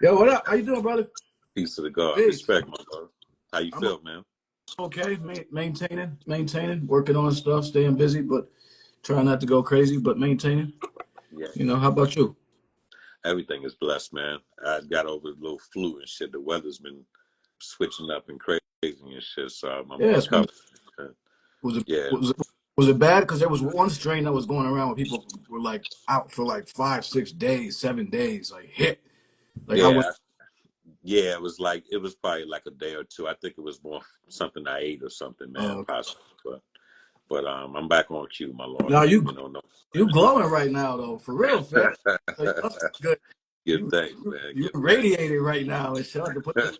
Yo, what up? How you doing, brother? Peace to the God. Peace. Respect, my brother. How you I'm feel, man? okay, maintaining, working on stuff, staying busy, but trying not to go crazy, but maintaining. Yeah. How about you? Everything is blessed, man. I got over a little flu and shit. The weather's been switching up and crazy and shit, so I'm Yeah, it's been. recovering. Was it Yeah. was it bad? Because there was one strain that was going around where people were like out for like 5, 6 days, 7 days, like hit. Like I went. Yeah. Yeah, it was probably like a day or two. I think it was more something I ate or something, man, Uh, possibly. But I'm back on cue, my lord. now No you glowing right now though, for real, fam. Like, that's good. Good You things, man. you Good radiated right now and shit. things.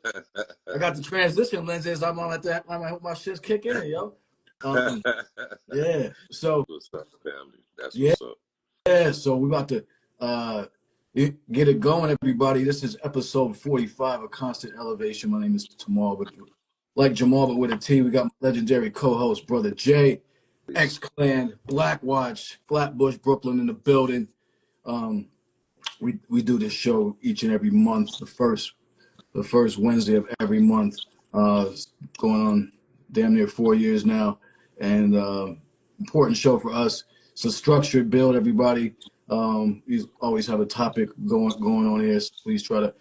I got the transition lenses. I'm on at that. I hope my shit's kick in, yo. Um, yeah. So What's up, family? That's yeah, what's up. so we're about to uh get it going, everybody. This is episode 45 of Constant Elevation. My name is Jamal, but like Jamal, but with a T. We got my legendary co-host, brother Jay, Peace. X-Clan, Black Watch, Flatbush, Brooklyn in the building. Um, we do this show each and every month, the first Wednesday of every month. It's going on damn near 4 years now, and important show for us. It's a structured build, everybody. We always have a topic going on here. So please try to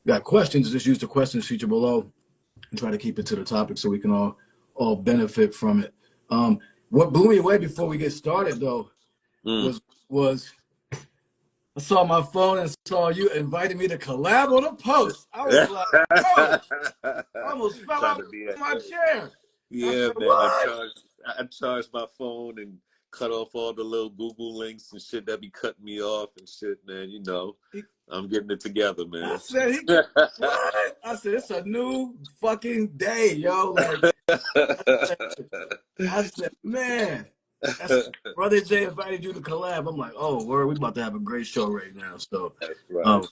got questions. Just use the questions feature below and try to keep it to the topic so we can all benefit from it. What blew me away before we get started though Mm. was I saw my phone and saw you invited me to collab on a post. I was like, oh, I almost fell Trying out to be that of my nigga. chair. I Yeah, said, man. what? I charged my phone and cut off all the little Google links and shit that be cutting me off and shit, man. I'm getting it together, I man. said, what? I said, it's a new fucking day, yo. Like, I said, man, that's Brother Jay invited you to collab. I'm like, oh, word, we about to have a great show right now. So, That's right. um,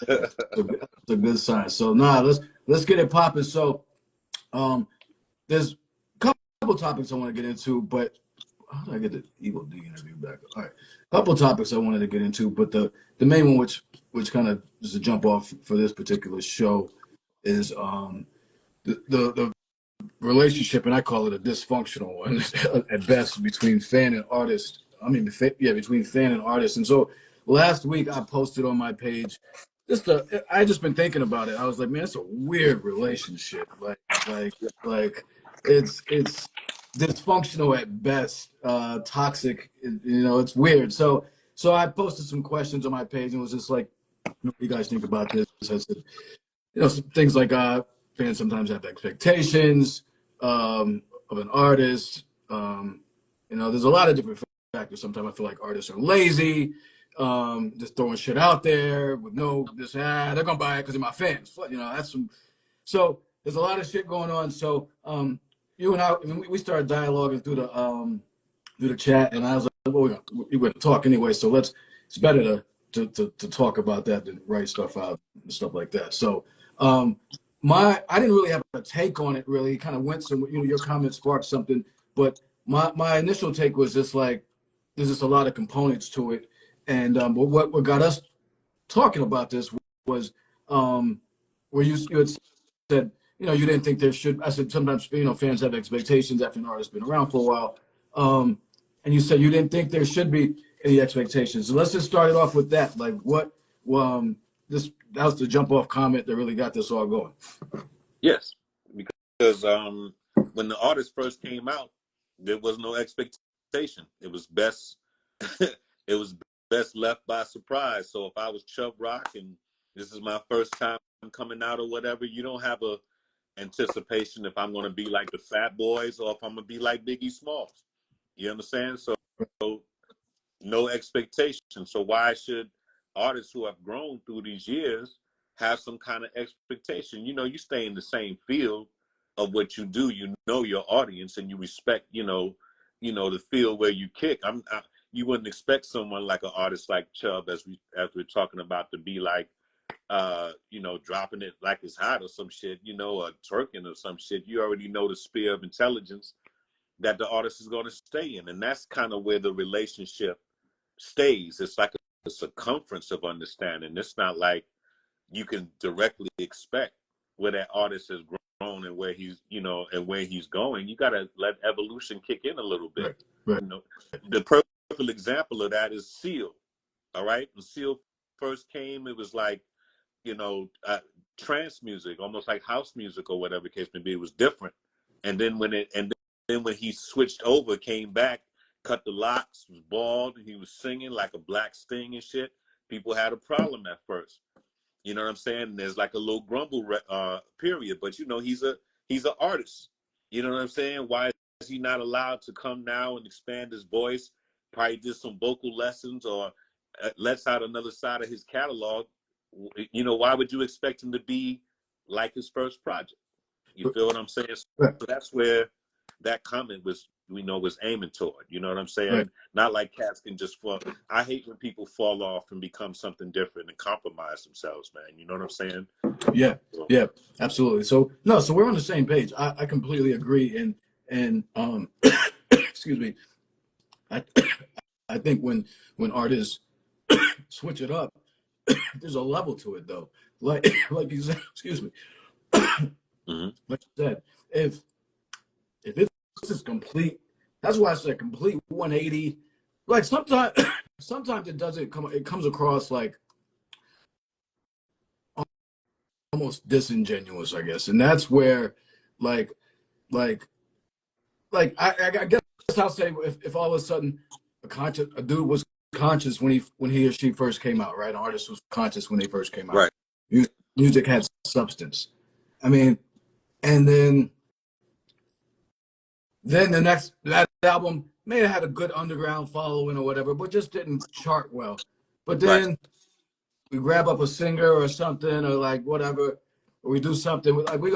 yeah, it's a good sign. So, let's get it popping. So, um, there's a couple topics I want to get into, but how did I get the Evil D interview back? All right, a couple topics I wanted to get into, but the main one, which kind of is a jump off for this particular show, is the relationship, and I call it a dysfunctional one at best between fan and artist. I mean, between fan and artist. And so last week I posted on my page I just been thinking about it. I was like, man, it's a weird relationship. Like, like it's dysfunctional at best, toxic. It's weird. So I posted some questions on my page and was just like, what do you guys think about this? I said, some things like fans sometimes have expectations of an artist. There's a lot of different factors. Sometimes I feel like artists are lazy, just throwing shit out there with they're gonna buy it because they're my fans. That's some. So there's a lot of shit going on. So you and we started dialoguing through the chat, and I was like, well, we're gonna talk anyway. So it's better to talk about that than write stuff out and stuff like that. So um, I didn't really have a take on it. Really, kind of went some. Your comment sparked something, but my initial take was just like there's just a lot of components to it, and but what got us talking about this was where you had said you didn't think there should. I said sometimes fans have expectations after an artist's been around for a while, and you said you didn't think there should be any expectations. So let's just start it off with that. Like what that was the jump off comment that really got this all going. Yes, because when the artist first came out, there was no expectation. It was best. It was best left by surprise. So if I was Chubb Rock and this is my first time coming out or whatever, you don't have a anticipation if I'm going to be like the Fat Boys or if I'm going to be like Biggie Smalls. You understand? So no expectation. So why should artists who have grown through these years have some kind of expectation? You stay in the same field of what you do. You know your audience and you respect, the field where you kick. You wouldn't expect someone like an artist like Chubb, as we're talking about, to be like, dropping it like it's hot or some shit, or twerking or some shit. You already know the sphere of intelligence that the artist is going to stay in, and that's kind of where the relationship stays. It's like a circumference of understanding. It's not like you can directly expect where that artist has grown and where he's, and where he's going. You got to let evolution kick in a little bit. Right. The perfect example of that is Seal. All right. When Seal first came, it was like, trance music, almost like house music or whatever the case may be. It was different. And then when he switched over, came back, cut the locks, was bald, and he was singing like a Black Sting and shit, people had a problem at first. You know what I'm saying? And there's like a little grumble period, but he's an artist. You know what I'm saying? Why is he not allowed to come now and expand his voice? Probably did some vocal lessons or lets out another side of his catalog. Why would you expect him to be like his first project? You feel what I'm saying? Right. So that's where that comment was aiming toward. You know what I'm saying? Right. Not like cats can just fall. I hate when people fall off and become something different and compromise themselves, man. You know what I'm saying? Yeah, yeah, absolutely. So we're on the same page. I completely agree. And excuse me. I think when artists switch it up, there's a level to it though. Like you said, excuse me. Mm-hmm. Like you said, if this is complete, that's why I said complete 180. Like sometimes it comes across like almost disingenuous, I guess. And that's where I guess I'll say if all of a sudden a dude was conscious when he or she first came out, right? An artist was conscious when they first came out. Right. Music had substance. I mean, and then that album may have had a good underground following or whatever, but just didn't chart well. But then we grab up a singer or something or like whatever, or we do something like we're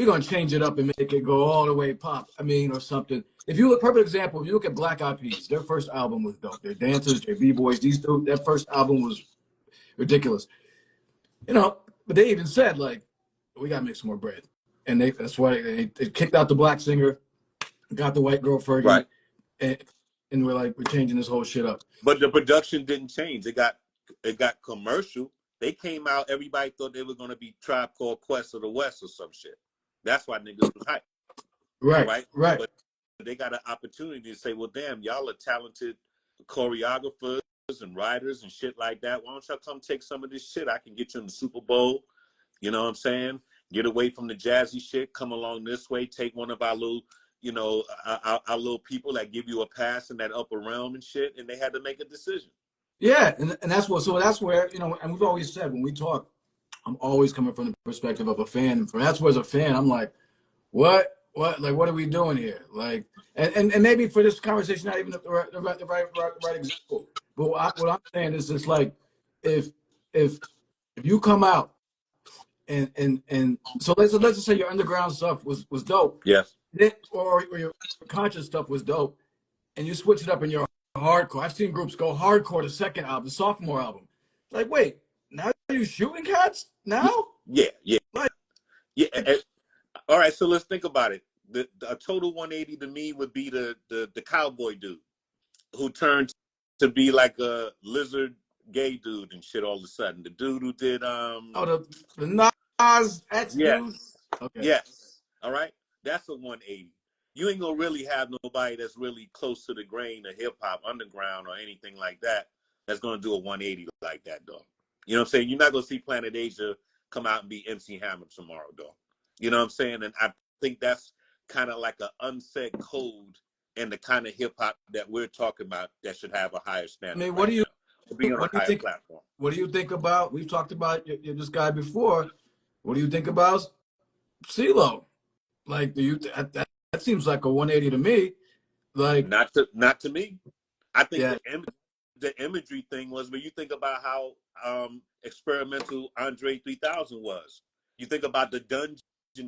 gonna change it up and make it go all the way pop. I mean, or something. If you look, perfect example, if you look at Black Eyed Peas, their first album was dope. They're dancers, they're B-boys. Their first album was ridiculous. But they even said like, we gotta make some more bread, and that's why they kicked out the black singer, got the white girl Fergie, Right. And we're changing this whole shit up. But the production didn't change. It got commercial. They came out. Everybody thought they were gonna be Tribe Called Quest of the West or some shit. That's why niggas was hyped. Right. But they got an opportunity to say, well, damn, y'all are talented choreographers and writers and shit like that. Why don't y'all come take some of this shit? I can get you in the Super Bowl. You know what I'm saying? Get away from the jazzy shit. Come along this way. Take one of our little, our little people that give you a pass in that upper realm and shit. And they had to make a decision. Yeah, and that's where, and we've always said when we talk, I'm always coming from the perspective of a fan. And that's where as a fan, I'm like, what, what are we doing here? Like, and maybe for this conversation, not even the right example. But what I'm saying is just like, if you come out and so let's just say your underground stuff was dope. Yes. Or your conscious stuff was dope, and you switch it up in your hardcore. I've seen groups go hardcore the second album, the sophomore album. Like, wait, now you shooting cats now? Yeah. Like, All right, so let's think about it. A total 180 to me would be the cowboy dude who turned to be like a lizard gay dude and shit all of a sudden. The dude who did the Nas X dude. Okay. Yes. All right. That's a 180. You ain't gonna really have nobody that's really close to the grain of hip hop, underground, or anything like that that's gonna do a 180 like that, dog. You know what I'm saying? You're not gonna see Planet Asia come out and be MC Hammer tomorrow, dog. You know what I'm saying? And I think that's kind of like an unsaid code in the kind of hip hop that we're talking about that should have a higher standard. I mean, what do you think? Platform. What do you think about? We've talked about this guy before. What do you think about CeeLo? Like, that seems like a 180 to me. Like, not to me. I think the imagery thing was when you think about how experimental Andre 3000 was. You think about the Dungeon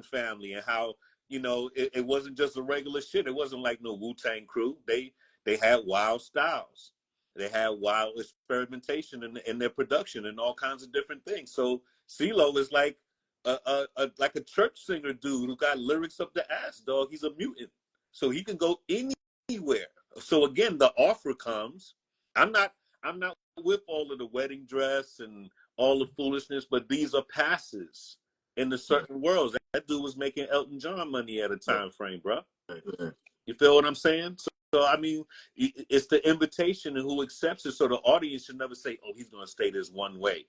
family and how it wasn't just a regular shit. It wasn't like no Wu-Tang Crew. They had wild styles. They had wild experimentation in their production and all kinds of different things. So CeeLo is like a church singer dude who got lyrics up the ass, dog. He's a mutant, so he can go anywhere. So again, the offer comes. I'm not with all of the wedding dress and all the foolishness, but these are passes in the certain worlds. That dude was making Elton John money at a time frame, bro. You feel what I'm saying? So I mean, it's the invitation and who accepts it. So the audience should never say, "Oh, he's going to stay this one way."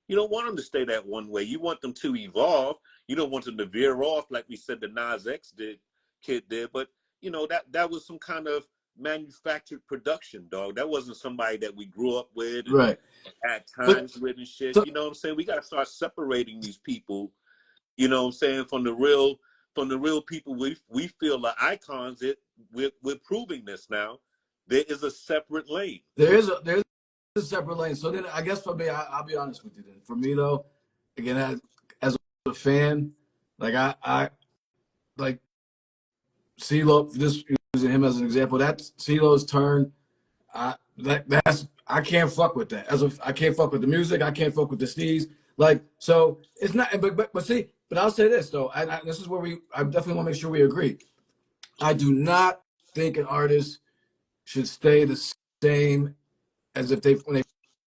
You don't want them to stay that one way. You want them to evolve. You don't want them to veer off like we said the Nas X kid did. But you know that was some kind of manufactured production, dog. That wasn't somebody that we grew up with and Right. had times with and shit. So, You know what I'm saying? We got to start separating these people. You know what I'm saying, from the real people we feel are icons. We're proving this now. There is a separate lane. there's a separate lane. So then I guess for me, I'll be honest with you then. For me though, again, as a fan, like I like CeeLo, just using him as an example, that's CeeLo's turn. I can't fuck with that. I can't fuck with the music. I can't fuck with the steez. Like, so it's not. But see. But I'll say this though. This is where I definitely want to make sure we agree. I do not think an artist should stay the same as if when they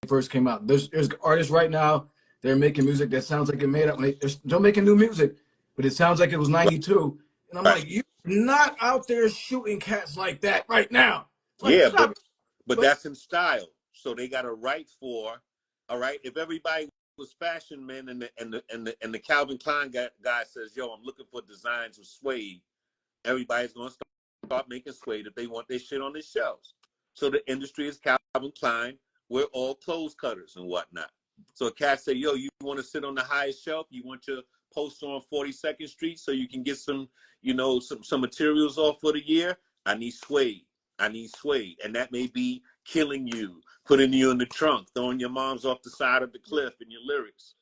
first came out. There's artists right now. They're making music that sounds like it made up. They're making new music, but it sounds like it was '92. And I'm Right. like, you're not out there shooting cats like that right now. Like, Yeah, stop. but that's in style. So they got a right for, all right. If everybody was fashion men and the Calvin Klein guy says, "Yo, I'm looking for designs of suede," everybody's gonna start making suede if they want their shit on their shelves. So the industry is Calvin Klein. We're all clothes cutters and whatnot. So a cat say, "Yo, you want to sit on the highest shelf? You want your poster on 42nd Street so you can get some, you know, some materials off for the year? I need suede. I need suede." And that may be killing you, putting you in the trunk, throwing your moms off the side of the cliff in your lyrics.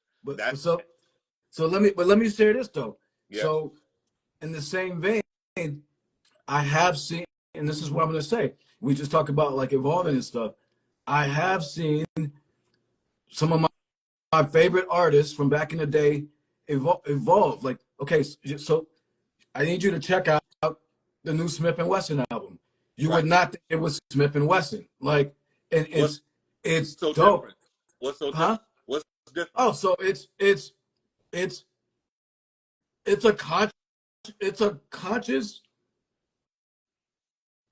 So let me say this though. Yes. So in the same vein, I have seen, and this is what I'm gonna say. We just talk about like evolving and stuff. I have seen some of my favorite artists from back in the day evolve. Like, okay, so I need you to check out the new Smith and Wesson album. You would not think it was Smith and Wesson. Like, and it's so dope. Different? What's so Huh? different? What's different? Oh, so it's a conscious.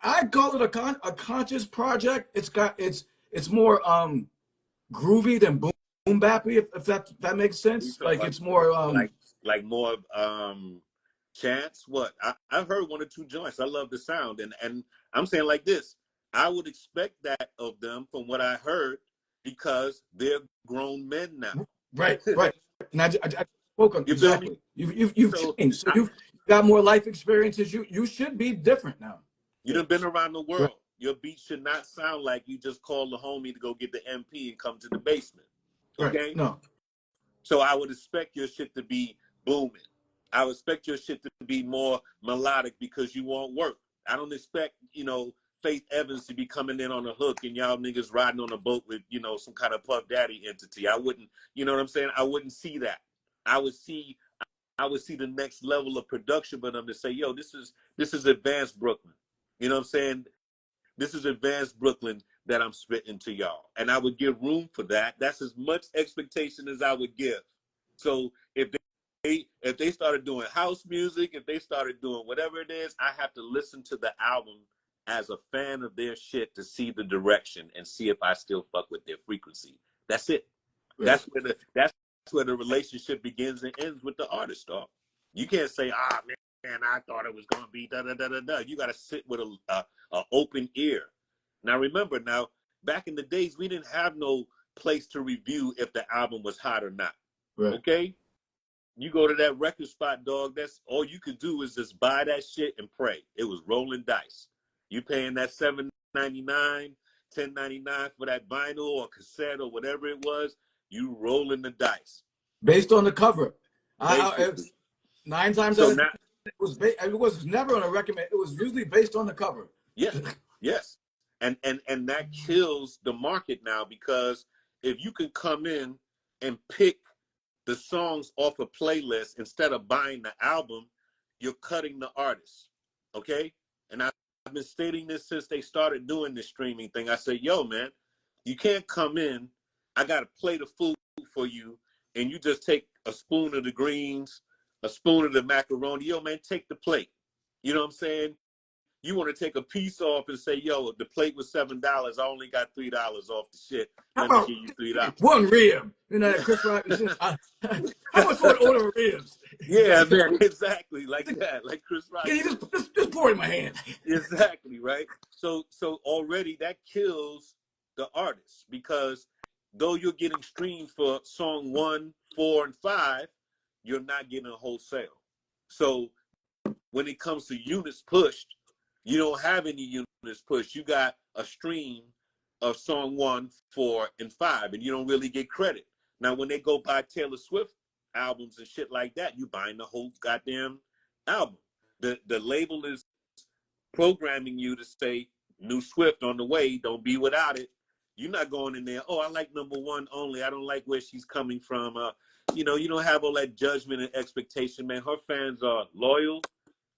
I call it a conscious project. It's more groovy than boom bappy, if that makes sense. Like it's more like more Chance. What I've heard one or two joints. I love the sound, and I'm saying like this. I would expect that of them from what I heard because they're grown men now. right. And I spoke on You feel exactly. me? You've changed. So you've got more life experiences. You should be different now. You done been around the world. Right. Your beat should not sound like you just called the homie to go get the MP and come to the basement. Okay? Right. No. So I would expect your shit to be booming. I would expect your shit to be more melodic because you want work. I don't expect, you know, Faith Evans to be coming in on a hook and y'all niggas riding on a boat with, you know, some kind of Puff Daddy entity. I wouldn't, you know what I'm saying? I wouldn't see that. I would see the next level of production for them to say, "Yo, this is advanced Brooklyn." You know what I'm saying? This is advanced Brooklyn that I'm spitting to y'all. And I would give room for that. That's as much expectation as I would give. So if they started doing house music, if they started doing whatever it is, I have to listen to the album as a fan of their shit to see the direction and see if I still fuck with their frequency. That's it. Right. That's where the relationship begins and ends with the artist, dog. You can't say, "Ah, man, I thought it was gonna be da da da da da." You gotta sit with a open ear. Now remember, back in the days, we didn't have no place to review if the album was hot or not. Right. Okay? You go to that record spot, dog, that's all you could do is just buy that shit and pray. It was rolling dice. You paying that $7.99, $10.99 for that vinyl or cassette or whatever it was, you rolling the dice. Based on the cover. Basically. 9 times So out of now, 10, it was never on a record. It was usually based on the cover. Yes. And that kills the market now because if you can come in and pick the songs off a playlist instead of buying the album, you're cutting the artist. Okay? And I've been stating this since they started doing this streaming thing. I say, "Yo, man, you can't come in. I got to play the food for you, and you just take a spoon of the greens, a spoon of the macaroni. Yo, man, take the plate. You know what I'm saying? You want to take a piece off and say, yo, the plate was $7. I only got $3 off the shit. How Let me about give you $3. one rib? You know, Yeah. that Chris Rock. How much for an order of ribs? Yeah, man, exactly. Like that. Like Chris Rock. Can you just pour it in my hand? Exactly, right? So already that kills the artist, because though you're getting streamed for song 1, 4, and 5, you're not getting a wholesale. So when it comes to units pushed, you don't have any units pushed. You got a stream of song 1, 4, and 5, and you don't really get credit. Now, when they go buy Taylor Swift albums and shit like that, you buying the whole goddamn album. The label is programming you to say new Swift on the way, don't be without it. You're not going in there, oh, I like number 1 only, I don't like where she's coming from. You don't have all that judgment and expectation, man. Her fans are loyal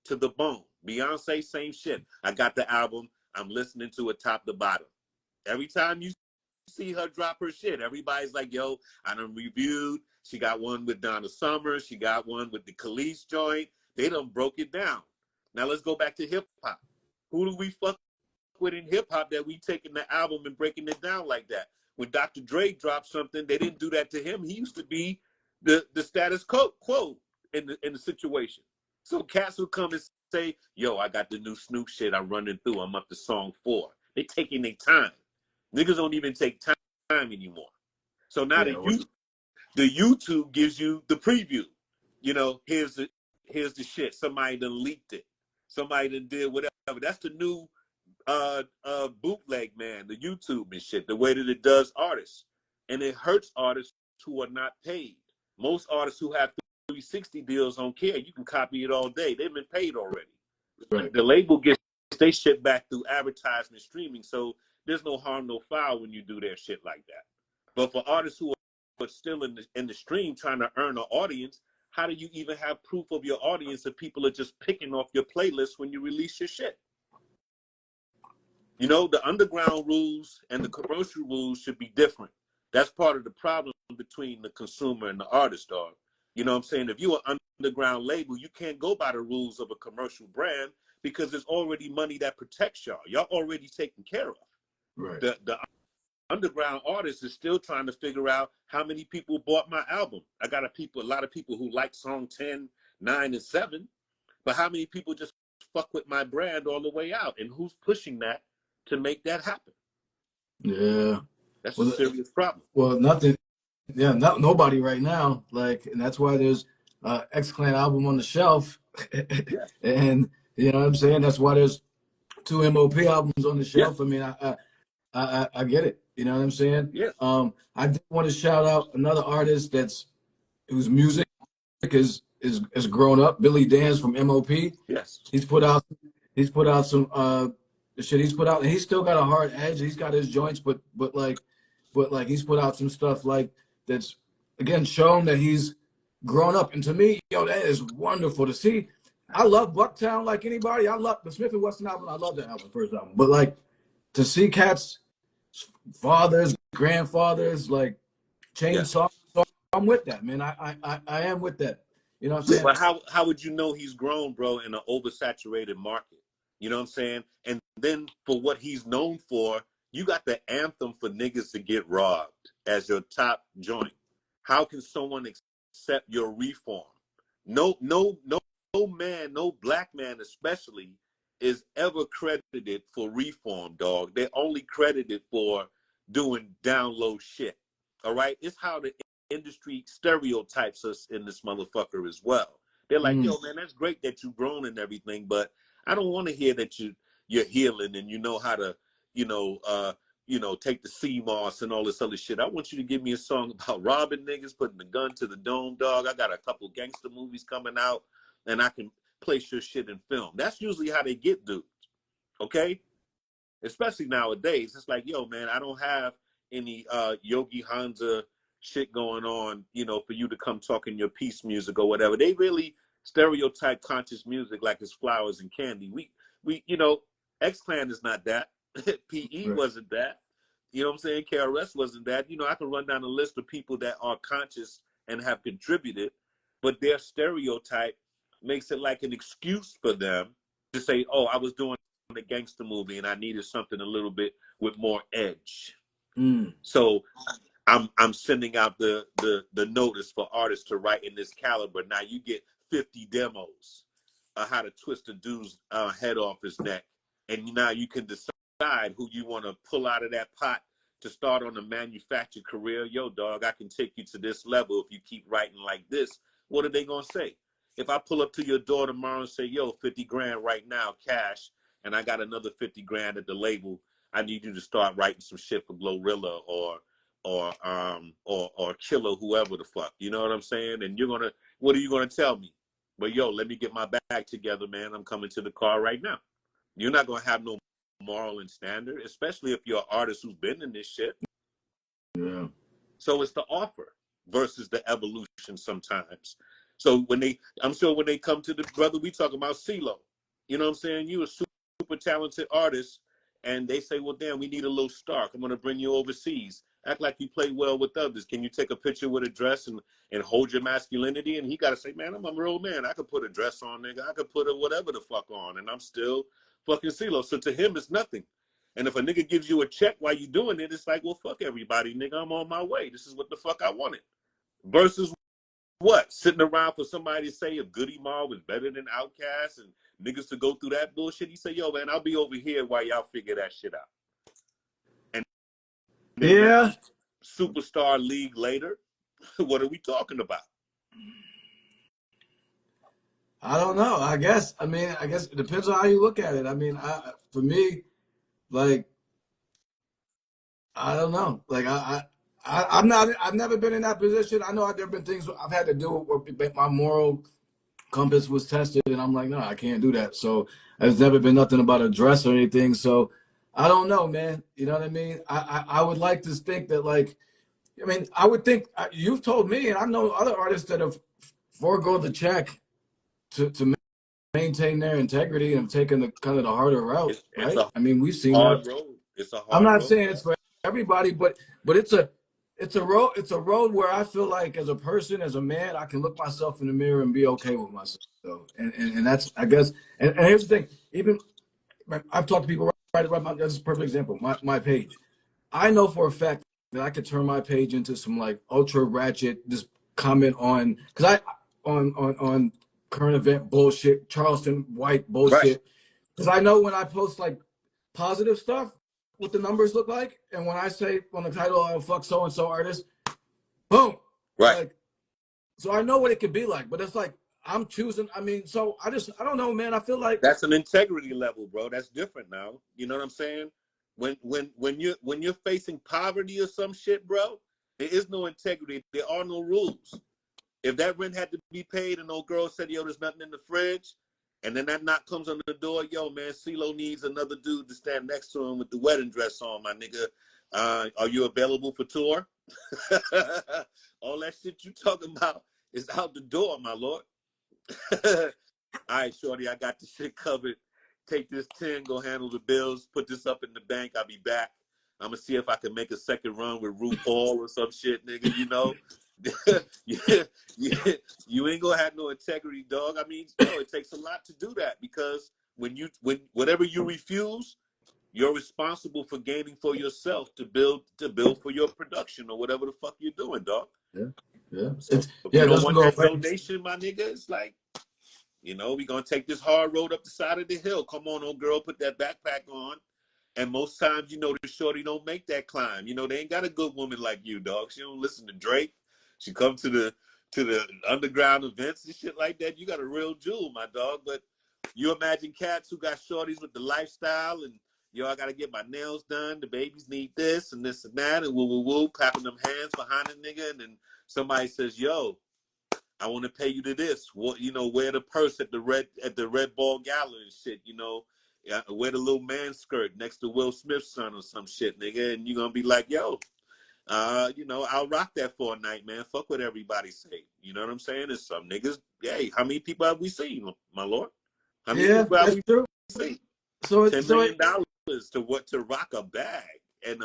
to the bone. Beyonce, same shit. I got the album, I'm listening to it top to bottom. Every time you see her drop her shit, everybody's like, yo, I done reviewed. She got one with Donna Summer, she got one with the Khalees joint. They done broke it down. Now let's go back to hip hop. Who do we fuck with in hip hop that we taking the album and breaking it down like that? When Dr. Dre dropped something, they didn't do that to him. He used to be the status quo in the situation. So cats will come and say, yo, I got the new Snoop shit, I'm running through, I'm up to song 4. They taking their time. Niggas don't even take time anymore. So now the YouTube gives you the preview. Here's the shit. Somebody done leaked it. Somebody done did whatever. That's the new bootleg, man, the YouTube and shit, the way that it does artists. And it hurts artists who are not paid. Most artists who have 360 deals don't care. You can copy it all day. They've been paid already. Right. The label gets they shit back through advertisement streaming. So there's no harm, no foul when you do their shit like that. But for artists who are still in the stream trying to earn an audience, how do you even have proof of your audience if people are just picking off your playlist when you release your shit? The underground rules and the commercial rules should be different. That's part of the problem between the consumer and the artist, dog. You know what I'm saying? If you're an underground label, you can't go by the rules of a commercial brand because there's already money that protects y'all. Y'all already taken care of. Right. The underground artist is still trying to figure out how many people bought my album. I got a lot of people who like song 10, 9, and 7, but how many people just fuck with my brand all the way out? And who's pushing that to make that happen? Yeah. That's a serious problem. Well, nothing. Yeah, nobody right now. And that's why there's X-Clan album on the shelf. Yeah. And you know what I'm saying? That's why there's 2 MOP albums on the shelf. Yeah. I mean, I get it. You know what I'm saying? Yeah. I did want to shout out another artist whose music is grown up. Billy Dance from MOP. Yes. He's put out some the shit he's put out, and he's still got a hard edge. He's got his joints, but he's put out some stuff that's again shown that he's grown up. And to me, that is wonderful to see. I love Bucktown like anybody. I love the Smith and Wesson album. I love that album, first album. But to see cats, fathers, grandfathers, change songs, I'm with that, man. I am with that. You know what I'm saying? But how would you know he's grown, bro, in an oversaturated market? You know what I'm saying? And then for what he's known for, you got the anthem for niggas to get robbed as your top joint. How can someone accept your reform? No man, no black man especially, is ever credited for reform, dog. They're only credited for doing down low shit. All right? It's how the industry stereotypes us in this motherfucker as well. They're like, yo, man, that's great that you've grown and everything, but I don't want to hear that you're healing and you know how to, take the CMOS and all this other shit. I want you to give me a song about robbing niggas, putting the gun to the dome, dog. I got a couple gangster movies coming out, and I can place your shit in film. That's usually how they get dudes, okay? Especially nowadays. It's like, yo, man, I don't have any Yogi Hansa shit going on, for you to come talking your peace music or whatever. They really stereotype conscious music like it's flowers and candy. We X-Clan is not that. PE right. wasn't that. You know what I'm saying? KRS wasn't that. You know, I can run down a list of people that are conscious and have contributed, but their stereotype makes it like an excuse for them to say, oh, I was doing a gangster movie and I needed something a little bit with more edge. So I'm sending out the notice for artists to write in this caliber. Now you get 50 demos of how to twist a dude's head off his neck, and now you can decide who you want to pull out of that pot to start on a manufactured career. Yo, dog, I can take you to this level if you keep writing like this. What are they gonna say? If I pull up to your door tomorrow and say, yo, 50 grand right now, cash, and I got another 50 grand at the label, I need you to start writing some shit for Glorilla or Killer, whoever the fuck. You know what I'm saying? And what are you gonna tell me? But yo, let me get my bag together, man. I'm coming to the car right now. You're not gonna have no moral and standard, especially if you're an artist who's been in this shit. Yeah. So it's the offer versus the evolution sometimes. So I'm sure when they come to the brother, we talking about CeeLo. You know what I'm saying? You a super talented artist, and they say, well, damn, we need a little Stark. I'm gonna bring you overseas. Act like you play well with others. Can you take a picture with a dress and hold your masculinity? And he got to say, man, I'm a real man. I could put a dress on, nigga. I could put a whatever the fuck on, and I'm still fucking CeeLo. So to him, it's nothing. And if a nigga gives you a check while you doing it, it's like, well, fuck everybody, nigga. I'm on my way. This is what the fuck I wanted. Versus what? Sitting around for somebody to say if Goody Mob was better than Outkast and niggas to go through that bullshit. He say, yo, man, I'll be over here while y'all figure that shit out. Yeah. Superstar league later. What are we talking about? I don't know. I guess it depends on how you look at it. I mean, for me, like, I don't know. Like, I've never been in that position. I know there have been things I've had to do where my moral compass was tested, and I'm like, no, I can't do that. So there's never been nothing about a dress or anything. So I don't know, man. You know what I mean? I would like to think that, like, I mean, I would think you've told me, and I know other artists that have foregone the check to maintain their integrity and have taken the kind of the harder route, right? I mean, we've seen that. Road. It's a hard I'm not road, saying it's for everybody, but it's a road where I feel like as a person, as a man, I can look myself in the mirror and be okay with myself. So, and that's, I guess, and here's the thing. Even I've talked to people right about this is a perfect example. My page, I know for a fact that I could turn my page into some like ultra ratchet, just comment on on current event bullshit, Charleston white bullshit. Because I know when I post like positive stuff, what the numbers look like, and when I say on the title, "Oh fuck so and so artist," boom, right? Like, so I know what it could be like, but it's like I'm choosing. I mean, so I don't know, man. I feel like that's an integrity level, bro. That's different now. You know what I'm saying? When you're facing poverty or some shit, bro, there is no integrity. There are no rules. If that rent had to be paid and old girl said, yo, there's nothing in the fridge, and then that knock comes on the door, yo, man, CeeLo needs another dude to stand next to him with the wedding dress on, my nigga. Are you available for tour? All that shit you talking about is out the door, my lord. All right, shorty, I got the shit covered. Take this 10, go handle the bills, put this up in the bank. I'll be back. I'm going to see if I can make a second run with RuPaul or some shit, nigga, you know? You ain't gonna have no integrity, dog. I mean, it takes a lot to do that because when whatever you refuse, you're responsible for gaining for yourself to build for your production or whatever the fuck you're doing, dog. Yeah. So if you don't want that donation, my nigga, it's like, we gonna take this hard road up the side of the hill. Come on, old girl, put that backpack on. And most times, the shorty don't make that climb. They ain't got a good woman like you, dog. She don't listen to Drake. She come to the underground events and shit like that. You got a real jewel, my dog. But you imagine cats who got shorties with the lifestyle and, I got to get my nails done. The babies need this and this and that and woo, clapping them hands behind a nigga. And then somebody says, yo, I want to pay you to this. What, wear the purse at the Red Ball Gala and shit, wear the little man skirt next to Will Smith's son or some shit, nigga. And you're going to be like, yo, I'll rock that for a night, man. Fuck what everybody say. You know what I'm saying? There's some niggas. Hey, how many people have we seen, my lord? How many people have we seen? $10 million to rock a bag and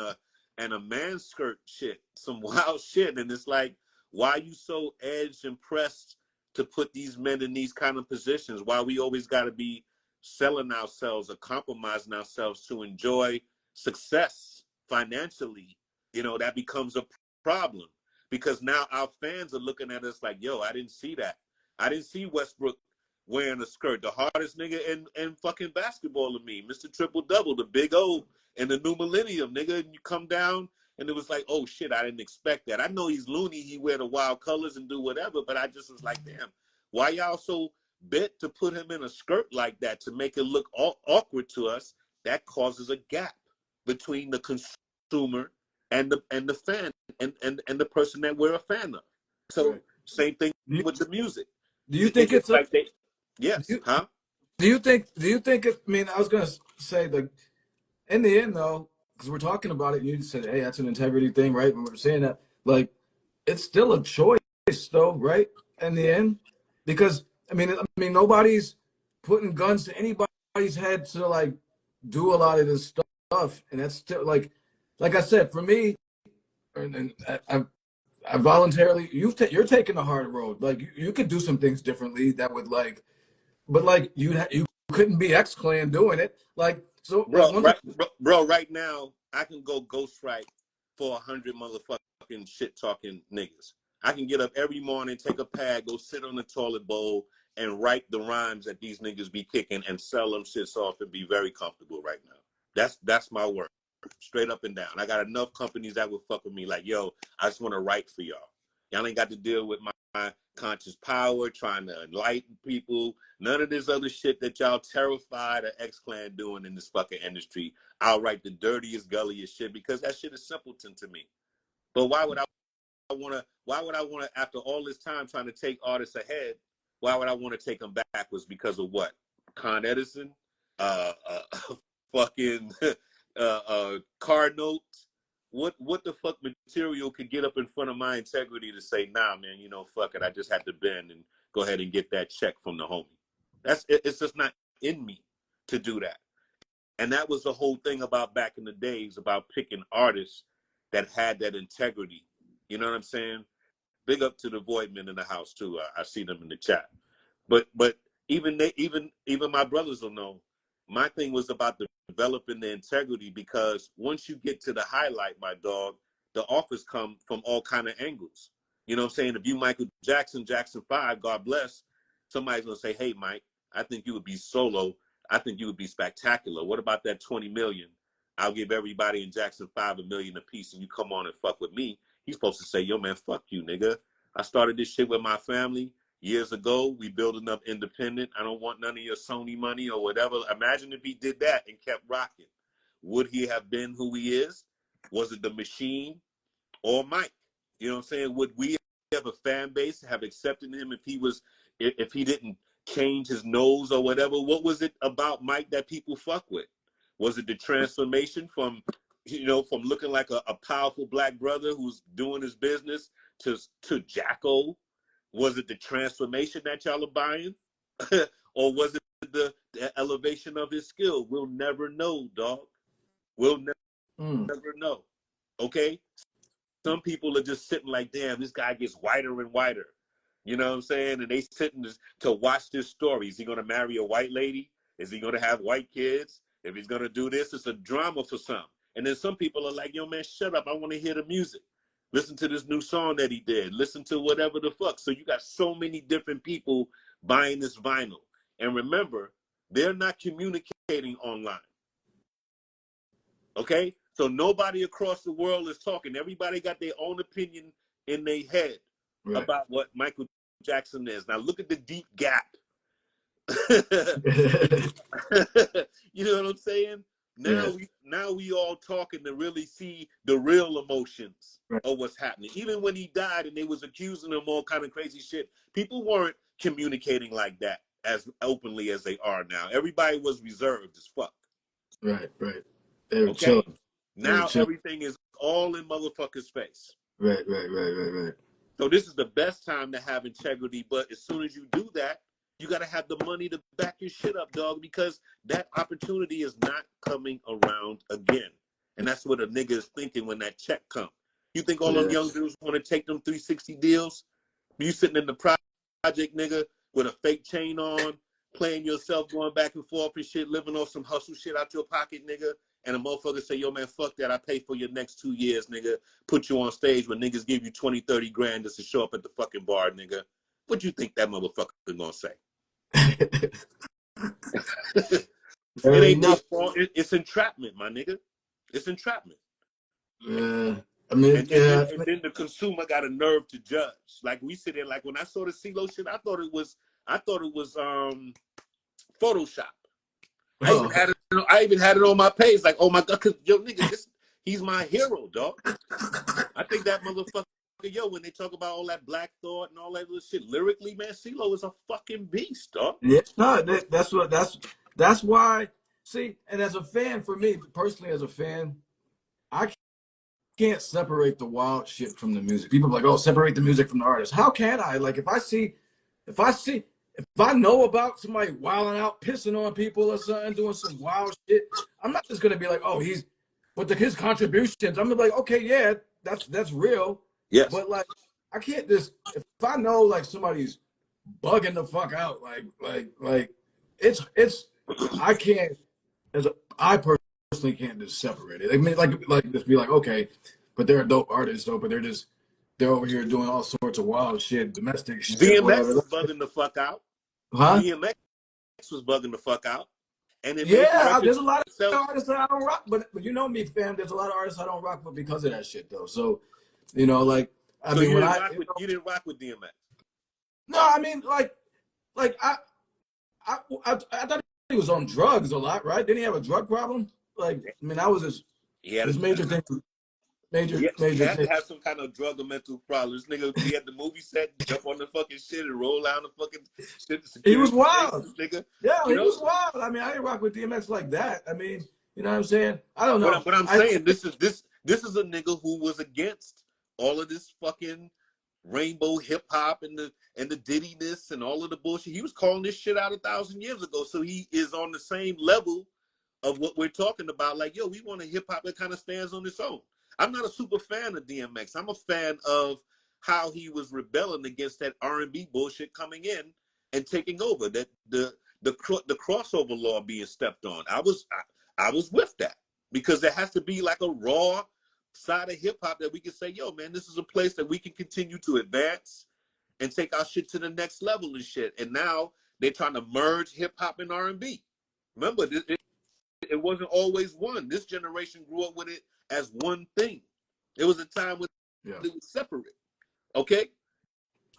and a man skirt shit, some wild shit. And it's like, why are you so edged and pressed to put these men in these kind of positions? Why we always got to be selling ourselves or compromising ourselves to enjoy success financially? You know, that becomes a problem because now our fans are looking at us like, yo, I didn't see that. I didn't see Westbrook wearing a skirt. The hardest nigga in fucking basketball to me, Mr. Triple Double, the big O in the new millennium, nigga. And you come down and it was like, oh shit, I didn't expect that. I know he's loony, he wear the wild colors and do whatever, but I just was like, damn, why y'all so bent to put him in a skirt like that to make it look awkward to us? That causes a gap between the consumer and the fan and the person that we're a fan of. So Right. same thing with the music. Do you think It's it's a like they, yes, huh? do you think it, I mean, I was gonna say, like, in the end though, because we're talking about it, you said, hey, that's an integrity thing, right? When we're saying that, like, it's still a choice though, right? In the end, because I mean, nobody's putting guns to anybody's head to like do a lot of this stuff, and that's still like I said, for me, and I voluntarily, you're taking the hard road. Like you could do some things differently that would like, but like you couldn't be X Clan doing it. Like so, like Bro, one thing. right, bro, right now I can go ghostwrite for 100 motherfucking shit talking niggas. I can get up every morning, take a pad, go sit on the toilet bowl, and write the rhymes that these niggas be kicking and sell them shits off and be very comfortable right now. That's my work, straight up and down. I got enough companies that would fuck with me like, yo, I just want to write for y'all. Y'all ain't got to deal with my conscious power, trying to enlighten people. None of this other shit that y'all terrified of X-Clan doing in this fucking industry. I'll write the dirtiest, gulliest shit because that shit is simpleton to me. But why would I want to, after all this time trying to take artists ahead, why would I want to take them backwards because of what? Con Edison? Fucking card notes? What the fuck material could get up in front of my integrity to say, nah, man, you know, fuck it, I just had to bend and go ahead and get that check from the homie. It's just not in me to do that. And that was the whole thing about back in the days about picking artists that had that integrity. You know what I'm saying? Big up to the Voidmen in the house too. I see them in the chat. But even my brothers will know. My thing was about developing the integrity because once you get to the highlight, my dog, the offers come from all kind of angles. You know what I'm saying? If you Michael Jackson, Jackson 5, God bless, somebody's gonna say, hey Mike, I think you would be solo. I think you would be spectacular. What about that 20 million? I'll give everybody in Jackson 5 $1 million a piece and you come on and fuck with me. He's supposed to say, yo man, fuck you, nigga. I started this shit with my family years ago. We building up independent. I don't want none of your Sony money or whatever. Imagine if he did that and kept rocking. Would he have been who he is? Was it the machine or Mike? You know what I'm saying? Would we have a fan base have accepted him if he didn't change his nose or whatever? What was it about Mike that people fuck with? Was it the transformation from looking like a powerful black brother who's doing his business to Jacko? Was it the transformation that y'all are buying? Or was it the elevation of his skill? We'll never know, dog. We'll never know. Okay? Some people are just sitting like, damn, this guy gets whiter and whiter. You know what I'm saying? And they sitting to watch this story. Is he going to marry a white lady? Is he going to have white kids? If he's going to do this, it's a drama for some. And then some people are like, yo, man, shut up. I want to hear the music. Listen to this new song that he did. Listen to whatever the fuck. So you got so many different people buying this vinyl. And remember, they're not communicating online. Okay? So nobody across the world is talking. Everybody got their own opinion in their head about what Michael Jackson is. Now look at the deep gap. You know what I'm saying? Now we all talking to really see the real emotions of what's happening. Even when he died and they was accusing him all kind of crazy shit, people weren't communicating like that as openly as they are now. Everybody was reserved as fuck. Right. They were chilling. Now everything is all in motherfucker's face. Right. So this is the best time to have integrity, but as soon as you do that, you got to have the money to back your shit up, dog, because that opportunity is not coming around again. And that's what a nigga is thinking when that check comes. You think all them young dudes want to take them 360 deals? You sitting in the project, nigga, with a fake chain on, playing yourself, going back and forth and shit, living off some hustle shit out your pocket, nigga. And a motherfucker say, yo, man, fuck that. I pay for your next 2 years, nigga. Put you on stage when niggas give you 20, 30 grand just to show up at the fucking bar, nigga. What you think that motherfucker gonna say? It ain't their fault. It's entrapment, my nigga. It's entrapment. Yeah. I mean, and then the consumer got a nerve to judge. Like we sit there, like when I saw the CeeLo shit, I thought it was Photoshop. I even had it on my page, like, oh my god, cause yo nigga, he's my hero, dog. I think that motherfucker, yo, when they talk about all that Black Thought and all that little shit, lyrically, man, CeeLo is a fucking beast, dog. Yeah, no, that's why. See, and as a fan, for me personally, as a fan, I can't separate the wild shit from the music. People are like, oh, separate the music from the artist. How can I? Like, if I know about somebody wilding out, pissing on people or something, doing some wild shit, I'm not just gonna be like, oh, but his contributions. I'm gonna be like, okay, yeah, that's real. Yes. But like, I can't just, if I know like somebody's bugging the fuck out, like it's I can't, I personally can't just separate it. I mean, like just be like, okay, but they're a dope artist, though, but they're over here doing all sorts of wild shit, domestic shit, DMX whatever. was bugging the fuck out. Huh? DMX was bugging the fuck out. And it there's a lot of artists that I don't rock, but you know me, fam. There's a lot of artists I don't rock with because of that shit, though. So, like, I mean, you didn't rock with DMX. No, I mean, like I thought he was on drugs a lot, right? Didn't he have a drug problem? Like, I mean, that was his major thing. Major he had thing. to have some kind of drug or mental problem. This nigga be at the movie set, jump on the fucking shit and roll down the fucking shit. He was wild. Nigga. Yeah, he was wild. I mean, I didn't rock with DMX like that. I mean, you know what I'm saying? I don't know. But I'm saying this is a nigga who was against all of this fucking rainbow hip hop and the Diddy-ness and all of the bullshit. He was calling this shit out 1,000 years ago. So he is on the same level of what we're talking about. Like, yo, we want a hip hop that kind of stands on its own. I'm not a super fan of DMX. I'm a fan of how he was rebelling against that R&B bullshit coming in and taking over, that the crossover law being stepped on. I was with that, because there has to be like a raw side of hip hop that we can say, yo, man, this is a place that we can continue to advance and take our shit to the next level and shit. And now they're trying to merge hip hop and R&B. Remember, it wasn't always one. This generation grew up with it as one thing. There was a time when it was separate. Okay?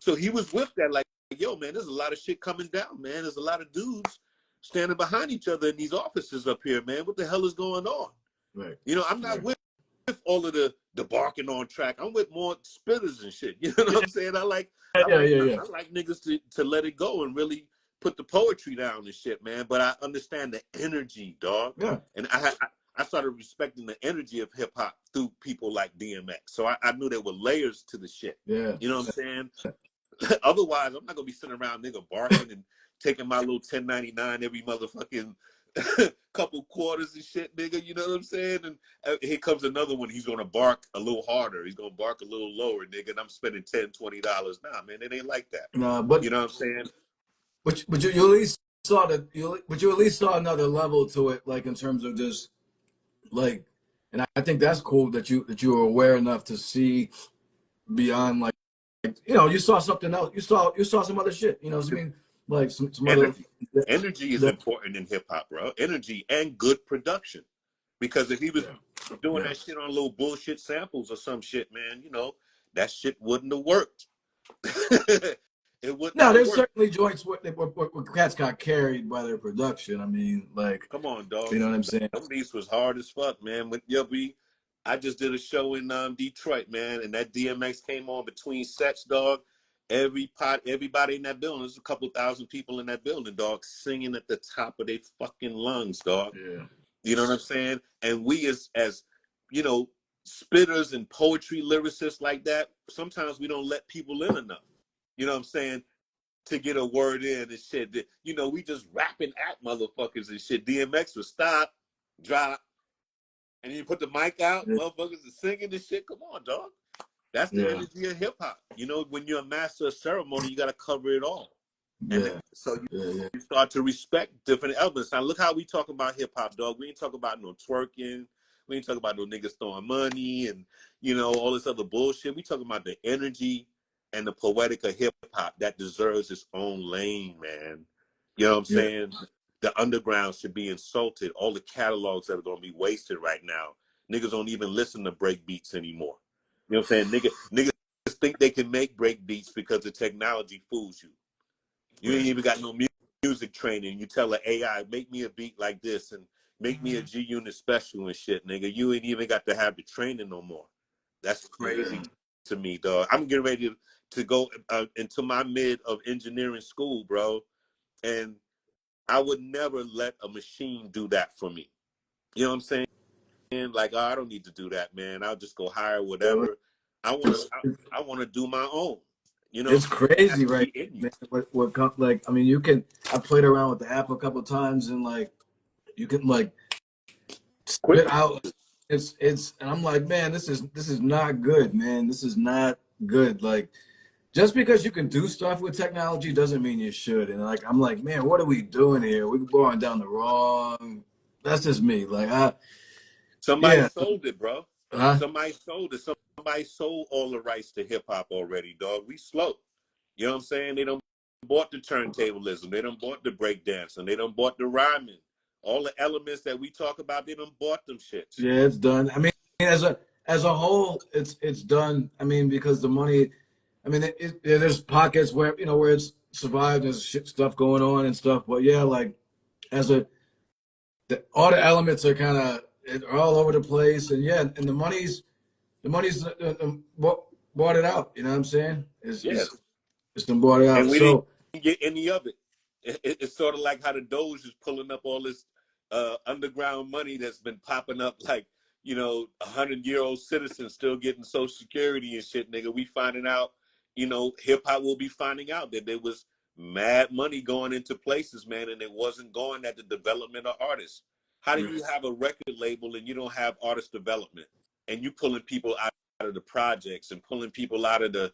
So he was with that, like, yo, man, there's a lot of shit coming down, man. There's a lot of dudes standing behind each other in these offices up here, man. What the hell is going on? Right. I'm not with all of the barking on track. I'm with more spitters and shit. You know what I'm saying? I like niggas to let it go and really put the poetry down and shit, man. But I understand the energy, dog. Yeah. And I started respecting the energy of hip hop through people like DMX. So I knew there were layers to the shit. Yeah. You know what I'm saying? Otherwise, I'm not gonna be sitting around nigga barking and taking my little 1099 every motherfucking couple quarters and shit, nigga. You know what I'm saying? And here comes another one. He's gonna bark a little harder. He's gonna bark a little lower, nigga. And I'm spending $10, $20. Nah, man, it ain't like that. Nah, but you know what I'm saying? But you at least saw you at least saw another level to it, like in terms of just like, and I think that's cool that you were aware enough to see beyond, like you saw something else. You saw some other shit. You know what I mean? Like some energy. Energy is important in hip hop, bro. Energy and good production. Because if he was doing that shit on little bullshit samples or some shit, man, that shit wouldn't have worked. It wouldn't. No, there's certainly joints where cats got carried by their production. I mean, like, come on, dog. You know what I'm saying? Them beats was hard as fuck, man. I just did a show in Detroit, man, and that DMX came on between sets, dog. Everybody in that building, there's a couple thousand people in that building, dog, singing at the top of their fucking lungs, dog. Yeah. You know what I'm saying? And we as spitters and poetry lyricists like that, sometimes we don't let people in enough. You know what I'm saying? To get a word in and shit. We just rapping at motherfuckers and shit. DMX would stop, drop, and you put the mic out, Yeah. motherfuckers are singing this shit. Come on, dog. That's the Yeah. energy of hip hop. You know, when you're a master of ceremony, you got to cover it all. And Yeah. so Yeah. you start to respect different elements. Now, look how we talk about hip hop, dog. We ain't talk about no twerking. We ain't talk about no niggas throwing money and, you know, all this other bullshit. We talking about the energy and the poetic of hip hop that deserves its own lane, man. You know what I'm Yeah. saying? The underground should be insulted. All the catalogs that are going to be wasted right now. Niggas don't even listen to break beats anymore. You know what I'm saying? Niggas think they can make break beats because the technology fools you. You ain't Right. even got no music training. You tell an AI, make me a beat like this and make me a G Unit special and shit, nigga. You ain't even got to have the training no more. That's crazy Yeah. to me, dog. I'm getting ready to go into my mid of engineering school, bro. And I would never let a machine do that for me. You know what I'm saying? Like, oh, I don't need to do that, man. I'll just go hire Yeah. whatever. I want to. I want to do my own. You know what It's I'm saying? It has crazy, to be right, in you. man? Like, I mean, you can. I played around with the app a couple of times, and like, you can like spit Quickly. out. And I'm like, man, this is not good, man. This is not good. Like, just because you can do stuff with technology doesn't mean you should. And like, I'm like, man, what are we doing here? We're going down the wrong. That's just me. Like, Somebody yeah, sold it, bro. huh? Somebody sold it. Somebody sold all the rights to hip hop already, dog. We slow. You know what I'm saying? They don't bought the turntablism. They don't bought the breakdancing. They don't bought the rhyming. All the elements that we talk about, they don't bought them shits. Yeah, it's done. I mean, as a whole, it's done. I mean, because the money. I mean, there's pockets where where it's survived. There's shit stuff going on and stuff. But yeah, like as all the elements are kind of are all over the place. And yeah, and the money's bought it out. You know what I'm saying? Yes. It's been bought it out. And we didn't So get any of it. It's sort of like how the Doge is pulling up all this underground money that's been popping up, like 100-year-old citizens still getting Social Security and shit, nigga. We finding out, hip hop will be finding out that there was mad money going into places, man, and it wasn't going at the development of artists. How do you have a record label and you don't have artist development, and you pulling people out of the projects and pulling people out of the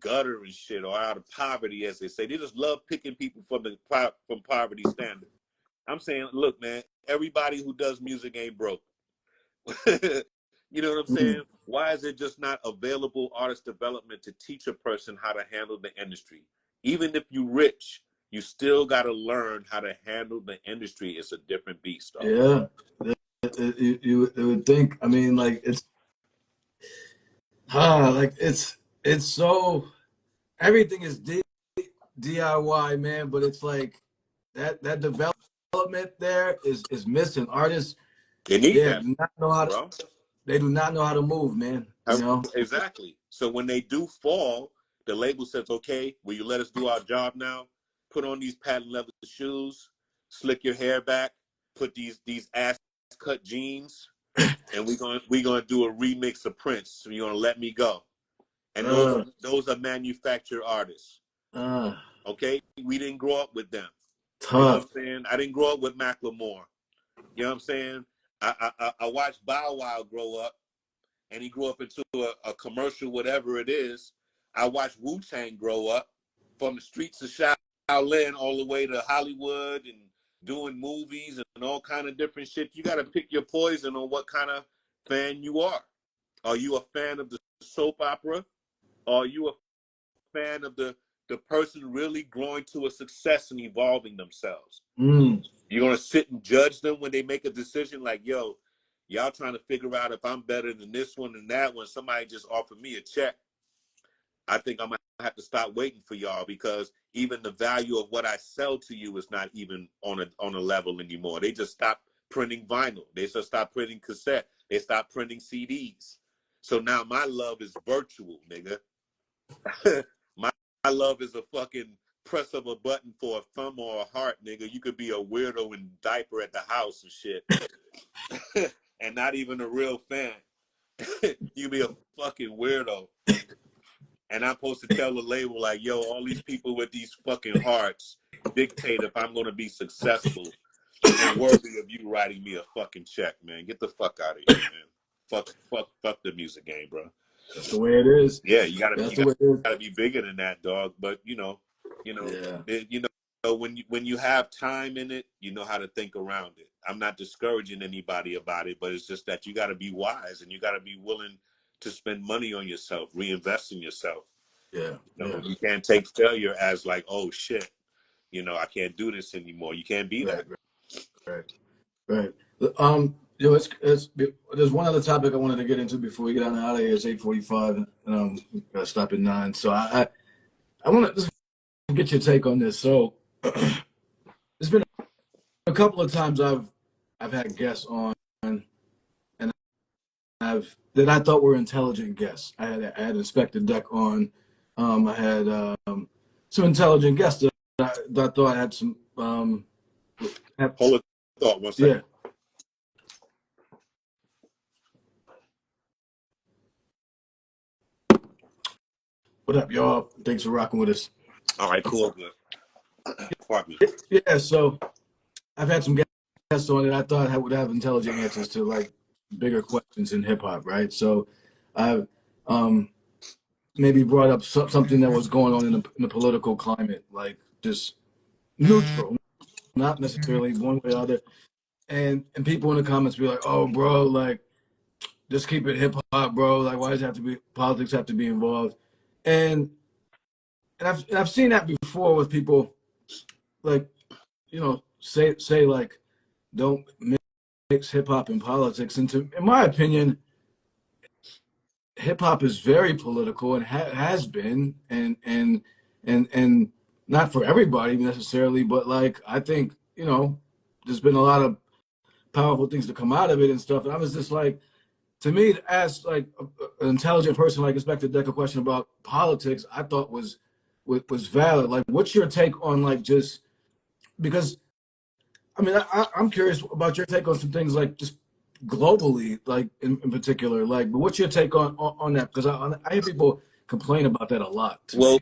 gutter and shit, or out of poverty, as they say? They just love picking people from poverty standard. I'm saying, look, man, everybody who does music ain't broke. You know what I'm mm, saying? Why is it just not available artist development to teach a person how to handle the industry? Even if you rich, you still got to learn how to handle the industry. It's a different beast, dog. yeah, you would think. I mean, like it's so everything is DIY, man. But it's like that development there is missing. Artists, They need yeah, that, do not know how to. bro. They do not know how to move, man. You know. Exactly. So when they do fall, the label says, okay, will you let us do our job now? Put on these patent leather shoes, slick your hair back, put these ass cut jeans, and we're gonna do a remix of Prince. So you're gonna let me go. And Uh, those are manufactured artists. uh, Okay? We didn't grow up with them. You know what tough. I'm saying? I didn't grow up with Macklemore. You know what I'm saying? I watched Bow Wow grow up, and he grew up into a commercial, whatever it is. I watched Wu-Tang grow up from the streets of Shaolin all the way to Hollywood and doing movies and all kind of different shit. You got to pick your poison on what kind of fan you are. Are you a fan of the soap opera? Or are you a fan of the person really growing to a success and evolving themselves? Mm, You're going to sit and judge them when they make a decision like, yo, y'all trying to figure out if I'm better than this one and that one. Somebody just offered me a check. I think I'm going to have to stop waiting for y'all, because even the value of what I sell to you is not even on a level anymore. They just stopped printing vinyl. They just stopped printing cassette. They stopped printing CDs. So now my love is virtual, nigga. my love is a fucking press of a button for a thumb or a heart, nigga. You could be a weirdo in diaper at the house and shit. And not even a real fan. You be a fucking weirdo. And I'm supposed to tell the label like, yo, all these people with these fucking hearts dictate if I'm gonna be successful. and worthy of you writing me a fucking check, man. Get the fuck out of here, man. Fuck the music game, bro. That's the way it is. Yeah, you gotta That's the way it is. be bigger than that, dog. But Yeah. when you have time in it, you know how to think around it. I'm not discouraging anybody about it, but it's just that you got to be wise and you got to be willing to spend money on yourself, reinvest in yourself. Yeah. You can't take failure as like, oh shit, I can't do this anymore. You can't be that. Right. There's one other topic I wanted to get into before we get out of here. It's 8:45, and we gotta stop at 9. So I want to just get your take on this. So there's been a couple of times I've had guests on, and that I thought were intelligent guests. I had Inspector Deck on. I had some intelligent guests that I thought had some. Hold a thought 1 second. Yeah. What up, y'all? Thanks for rocking with us. All right, cool, good. Pardon me. Yeah, so I've had some guests on it I thought would have intelligent answers to like bigger questions in hip hop, right? So I've maybe brought up something that was going on in the political climate, like just neutral, not necessarily one way or other. And people in the comments be like, "Oh, bro, like just keep it hip hop, bro. Like why does it have to be politics have to be involved?" And I've seen that before with people, like say like don't mix hip hop and politics. And in my opinion, hip hop is very political and has been, and not for everybody necessarily, but like I think there's been a lot of powerful things to come out of it and stuff. And I was just like, to me, to ask like an intelligent person like Inspector Deck a question about politics, I thought was valid. Like, what's your take on like just because I mean I'm curious about your take on some things like just globally, like in particular, like. But what's your take on that? Because I hear people complain about that a lot. Well,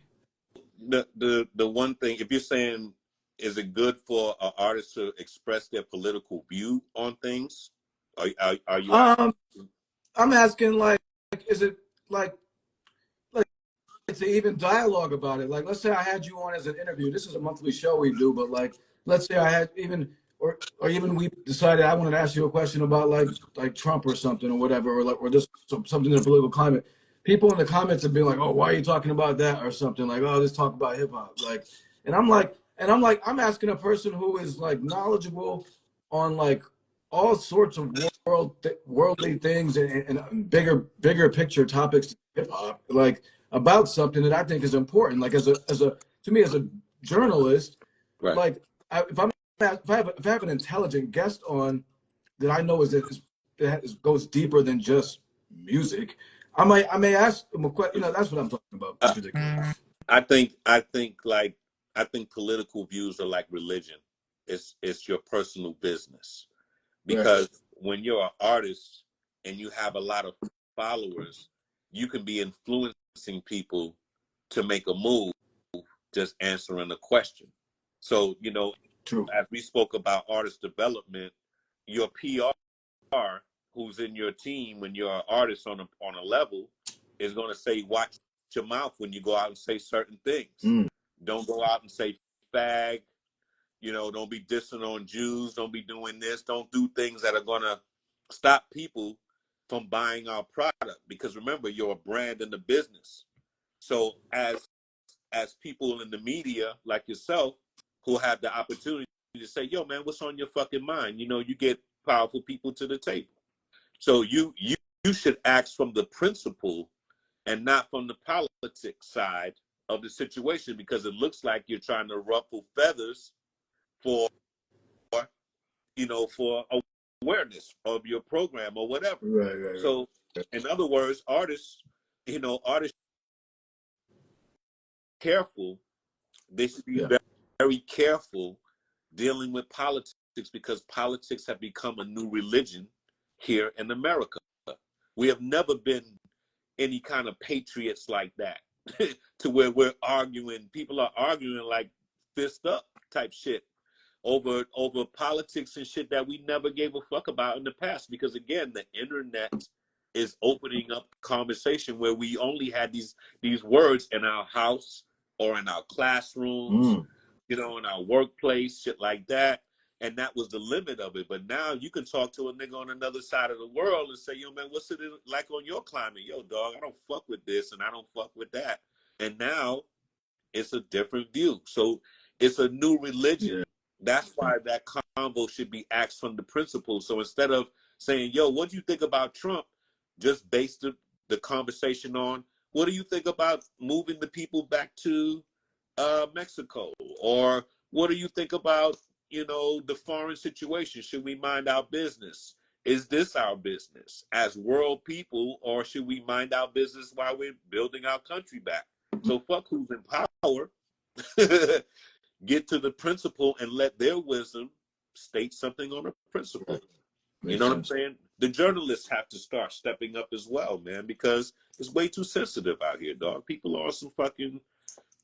the one thing, if you're saying, is it good for an artist to express their political view on things? Are you asking? I'm asking like, is it like to even dialogue about it? Like, let's say I had you on as an interview. This is a monthly show we do, but like, let's say I had even or even we decided I wanted to ask you a question about like Trump or something or whatever, or just something in the political climate. People in the comments have been like, "Oh, why are you talking about that?" or something like, "Oh, let's talk about hip hop." Like, and I'm asking a person who is like knowledgeable on like all sorts of worldly things and bigger picture topics, hip hop, like about something that I think is important. Like as a to me as a journalist, Right. like if I have an intelligent guest on that I know that goes deeper than just music, I may ask them a question. That's what I'm talking about in particular. I think political views are like religion. It's your personal business. Because when you're an artist and you have a lot of followers, you can be influencing people to make a move, just answering a question. So, True. as we spoke about artist development, your PR, who's in your team when you're an artist on a level, is going to say, watch your mouth when you go out and say certain things. Don't go out and say fag. Don't be dissing on Jews. Don't be doing this. Don't do things that are going to stop people from buying our product. Because remember, you're a brand in the business. So as people in the media like yourself who have the opportunity to say, yo, man, what's on your fucking mind? You get powerful people to the table. So you should act from the principle and not from the politics side of the situation, because it looks like you're trying to ruffle feathers for for awareness of your program or whatever. Right. So in other words, artists careful. They should be very, very careful dealing with politics, because politics have become a new religion here in America. We have never been any kind of patriots like that to where people are arguing like fist up type shit over politics and shit that we never gave a fuck about in the past. Because again, the internet is opening up conversation where we only had these words in our house or in our classrooms, you know, in our workplace, shit like that. And that was the limit of it. But now you can talk to a nigga on another side of the world and say, yo, man, what's it like on your climate? Yo, dog, I don't fuck with this and I don't fuck with that. And now it's a different view. So it's a new religion. Yeah. That's why that convo should be asked from the principle. So instead of saying, yo, what do you think about Trump? Just base the conversation on, what do you think about moving the people back to Mexico? Or what do you think about, you know, the foreign situation? Should we mind our business? Is this our business as world people, or should we mind our business while we're building our country back? So fuck who's in power. Get to the principle and let their wisdom state something on a principle. You know what I'm saying? The journalists have to start stepping up as well, man, because it's way too sensitive out here, dog. People are on some fucking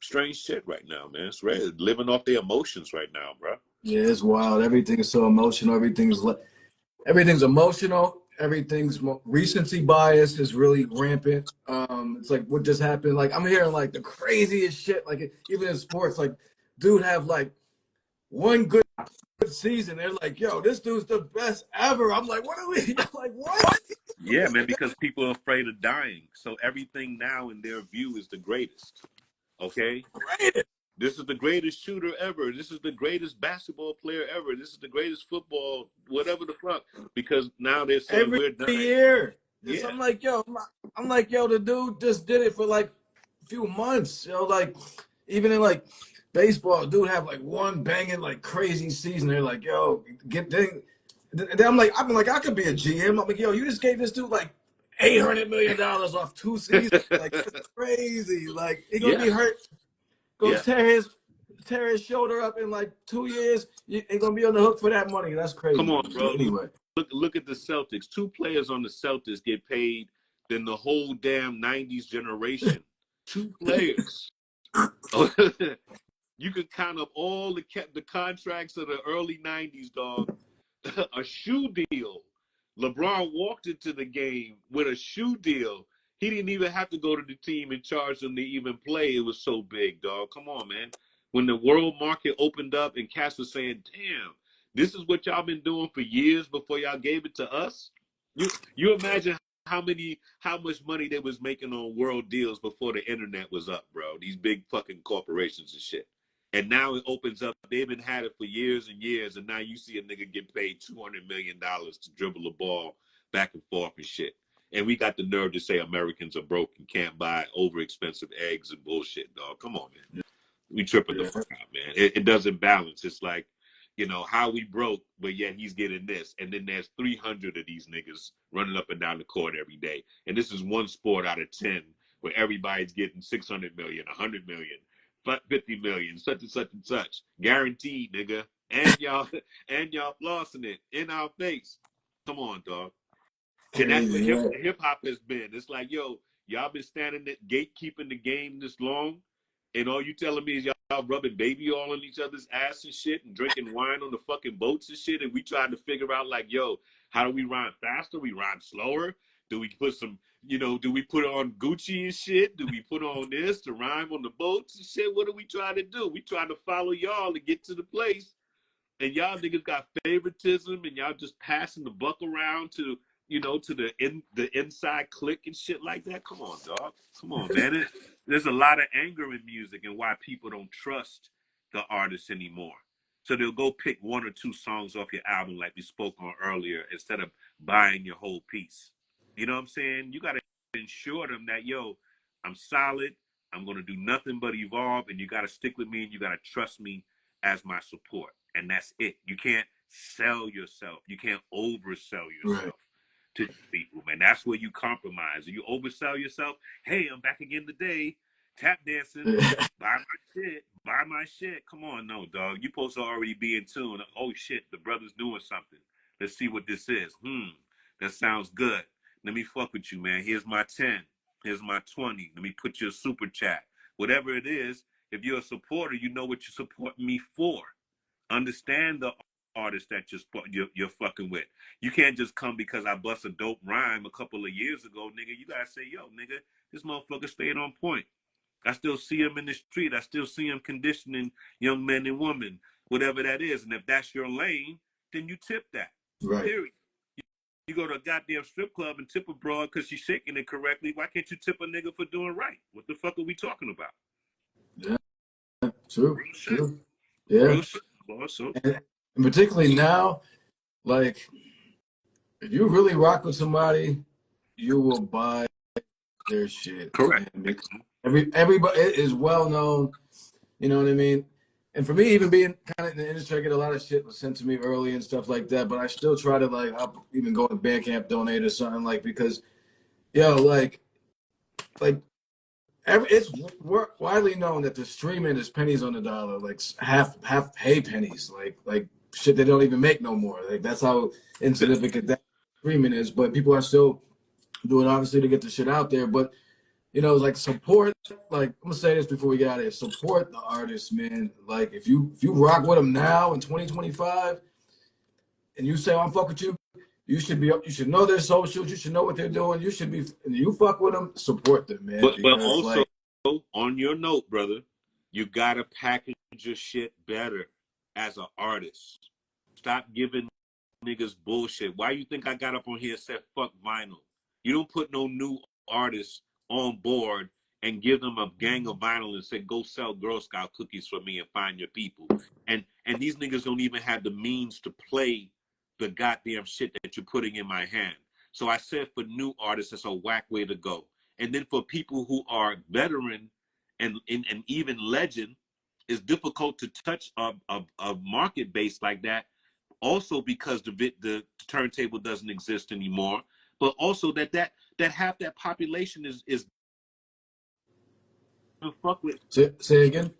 strange shit right now, man. It's really living off their emotions right now, bro. Yeah, it's wild. Everything is so emotional. Everything's emotional. Everything's recency bias is really rampant. It's like what just happened. Like I'm hearing like the craziest shit. Like even in sports, like dude have like one good season. They're like, yo, this dude's the best ever. I'm like, what are we? I'm like, what? Yeah, man, because people are afraid of dying. So everything now in their view is the greatest. Okay? Greatest. This is the greatest shooter ever. This is the greatest basketball player ever. This is the greatest football, whatever the fuck. Because now they're saying Every we're dying. year. Yeah. I'm like, yo, the dude just did it for like a few months. Yo, like even in like baseball, dude have like one banging like crazy season. They're like, yo, then I'm like, I could be a GM. I'm like, yo, you just gave this dude like $800 million off 2 seasons. Like that's crazy. Like he gonna be hurt. Gonna tear his shoulder up in like 2 years. You ain't gonna be on the hook for that money. That's crazy. Come on, bro. Anyway, Look at the Celtics. 2 players on the Celtics get paid than the whole damn 90s generation. 2 players. You can count up all the contracts of the early 90s, dog. A shoe deal. LeBron walked into the game with a shoe deal. He didn't even have to go to the team and charge them to even play. It was so big, dog. Come on, man. When the world market opened up and Cass was saying, damn, this is what y'all been doing for years before y'all gave it to us? You imagine how much money they was making on world deals before the internet was up, bro. These big fucking corporations and shit. And now it opens up. They've been had it for years and years, and now you see a nigga get paid $200 million to dribble a ball back and forth and shit. And we got the nerve to say Americans are broke and can't buy over expensive eggs and bullshit, dog. Come on, man. We tripping the fuck out, man. It doesn't balance. It's like, you know, how we broke, but yet he's getting this. And then there's 300 of these niggas running up and down the court every day. And this is one sport out of 10 where everybody's getting 600 million, 100 million. 50 million, such and such and such, guaranteed, nigga, and y'all flossing it in our face. Come on, dog. And that's what hip hop has been. It's like, yo, y'all been standing at gatekeeping the game this long, and all you telling me is y'all rubbing baby oil on each other's ass and shit, and drinking wine on the fucking boats and shit, and we trying to figure out like, yo, how do we rhyme faster? We rhyme slower? Do we put some, you know, do we put on Gucci and shit? Do we put on this to rhyme on the boats and shit? What are we trying to do? We trying to follow y'all to get to the place. And y'all niggas got favoritism and y'all just passing the buck around to, you know, to the inside clique and shit like that. Come on, dog. Come on, man. There's a lot of anger in music and why people don't trust the artists anymore. So they'll go pick 1 or 2 songs off your album like we spoke on earlier instead of buying your whole piece. You know what I'm saying? You got to ensure them that, yo, I'm solid. I'm going to do nothing but evolve, and you got to stick with me, and you got to trust me as my support. And that's it. You can't sell yourself. You can't oversell yourself to people, man. That's where you compromise. You oversell yourself. Hey, I'm back again today. Tap dancing. Buy my shit. Come on, no, dog. You supposed to already be in tune. Oh, shit, the brother's doing something. Let's see what this is. That sounds good. Let me fuck with you, man. Here's my 10. Here's my 20. Let me put you a super chat. Whatever it is, if you're a supporter, you know what you're supporting me for. Understand the artist that you're fucking with. You can't just come because I bust a dope rhyme a couple of years ago, nigga. You gotta say, yo, nigga, this motherfucker stayed on point. I still see him in the street. I still see him conditioning young men and women, whatever that is. And if that's your lane, then you tip that. Right. Period. You go to a goddamn strip club and tip a broad because she's shaking it correctly. Why can't you tip a nigga for doing right? What the fuck are we talking about? Yeah, true. Real shit. True. Yeah. Real shit, boss. So. And particularly now, like, if you really rock with somebody, you will buy their shit. Correct. Everybody, it is well known. You know what I mean? And for me, even being kind of in the industry, I get a lot of shit was sent to me early and stuff like that. But I still try to, like, I'll even go to Bandcamp, donate or something, like, because, yo, like it's widely known that the streaming is pennies on the dollar, like half hay pennies, like shit they don't even make no more. Like that's how insignificant that streaming is. But people are still doing obviously to get the shit out there. But you know, like support. Like I'm gonna say this before we get out of here. Support the artists, man. Like if you rock with them now in 2025, and you say I'm fuck with you. You should know their socials. You should know what they're doing. You fuck with them, support them, man. But also, like, on your note, brother, you gotta package your shit better as an artist. Stop giving niggas bullshit. Why you think I got up on here and said fuck vinyl? You don't put no new artists on board and give them a gang of vinyl and say go sell Girl Scout cookies for me and find your people. And these niggas don't even have the means to play the goddamn shit that you're putting in my hand. So I said for new artists, it's a whack way to go. And then for people who are veteran and even legend, it's difficult to touch a market base like that. Also because the turntable doesn't exist anymore, but also that half that population is fuck with. Say again.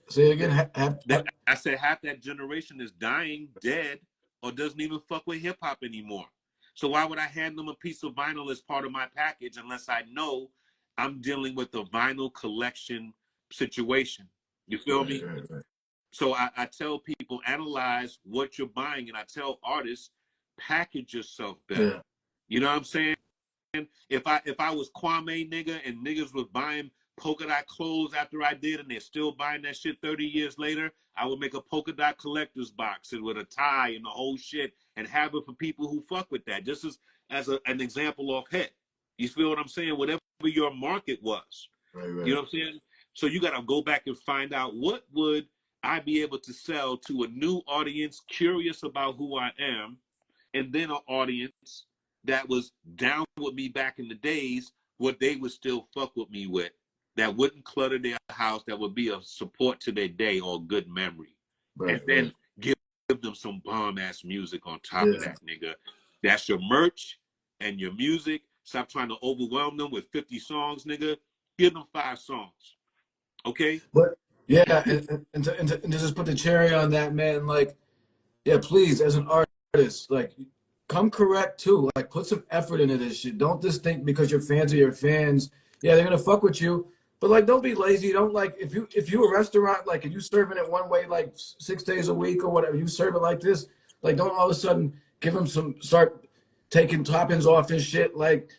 I said half that generation is dying, dead, or doesn't even fuck with hip hop anymore. So why would I hand them a piece of vinyl as part of my package unless I know I'm dealing with a vinyl collection situation? You feel me? Right. So I tell people, analyze what you're buying, and I tell artists, package yourself better. Yeah. You know what I'm saying? If I was Kwame nigga and niggas was buying polka dot clothes after I did and they're still buying that shit 30 years later, I would make a polka dot collector's box and with a tie and the whole shit and have it for people who fuck with that. Just as an example off head. You feel what I'm saying? Whatever your market was. Right. You know what I'm saying? So you got to go back and find out what would I be able to sell to a new audience curious about who I am, and then an audience that was down with me back in the days, what they would still fuck with me with, that wouldn't clutter their house, that would be a support to their day or good memory. Right, and then give them some bomb-ass music on top of that, nigga. That's your merch and your music. Stop trying to overwhelm them with 50 songs, nigga. Give them 5 songs. Okay? But yeah, and to just put the cherry on that, man, like, yeah, please, as an artist, like, come correct too. Like, put some effort into this shit. Don't just think because your fans are your fans, yeah, they're gonna fuck with you. But like, don't be lazy. Don't like if you a restaurant, like, if you serving it one way, like 6 days a week or whatever, you serve it like this. Like, don't all of a sudden give them start taking toppings off and shit. Like,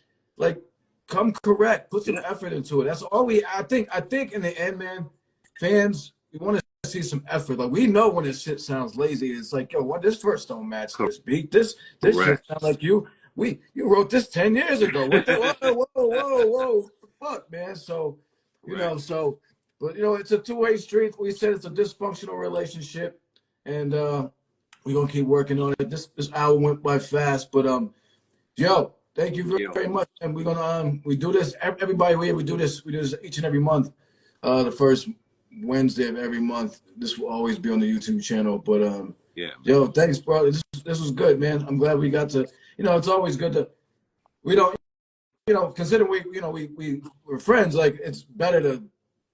come correct. Put some effort into it. That's all I think in the end, man, fans, we want to see some effort. Like, we know when this shit sounds lazy. It's like, yo, what, this verse don't match this beat. This shit sound like you wrote this 10 years ago. What the whoa, fuck, man. So, you know, but you know, it's a two-way street. We said it's a dysfunctional relationship, and we're gonna keep working on it. This hour went by fast, but yo, thank you very much. And we're gonna we do this, everybody here, we do this each and every month. The first Wednesday of every month. This will always be on the YouTube channel. But yo, thanks, bro. This was good, man. I'm glad we got to, you know, it's always good to, we don't, you know, consider we're friends, like, it's better to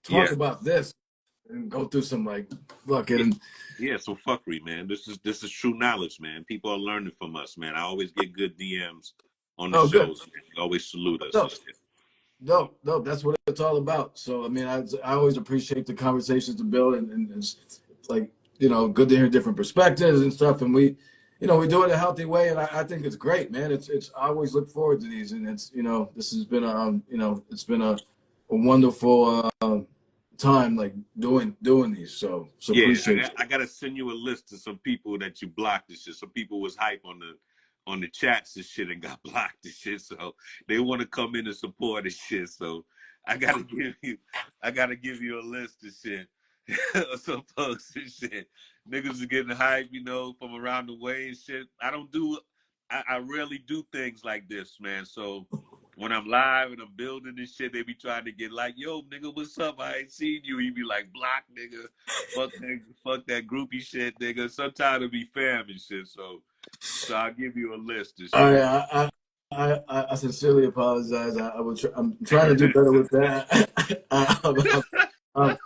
talk about this and go through some, like, fucking some fuckery, man. This is true knowledge, man. People are learning from us, man. I always get good DMs on the shows. Man. You always salute us. No, that's what it's all about. So I mean, I always appreciate the conversations to build, and it's like you know, good to hear different perspectives and stuff. And we, you know, we do it in a healthy way, and I think it's great, man. It's I always look forward to these, and it's, you know, this has been a you know, it's been a wonderful time, like doing these. So Yeah, appreciate you. I gotta send you a list of some people that you blocked and shit. Some people was hype on the chats and shit and got blocked and shit. So they want to come in and support and shit. So I gotta give you a list of shit. Of some folks and shit. Niggas are getting hype, you know, from around the way and shit. I rarely do things like this, man. So when I'm live and I'm building this shit, they be trying to get like, yo, nigga, what's up? I ain't seen you. He be like, block, nigga. Fuck that groupie shit, nigga. Sometimes it'll be fam and shit. So I'll give you a list and All shit. right, I sincerely apologize. I'm trying to do better with that. Um,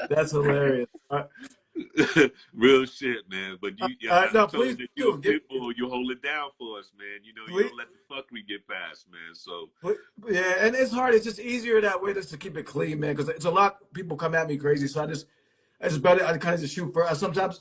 that's hilarious. Real shit, man. But I No, told please you you're a do. pit bull. You hold it down for us, man. You know, you Please, don't let the fuckery get past, man. So yeah, and it's hard. It's just easier that way, just to keep it clean, man. Because it's a lot. People come at me crazy, so it's better. I kind of just shoot for. Sometimes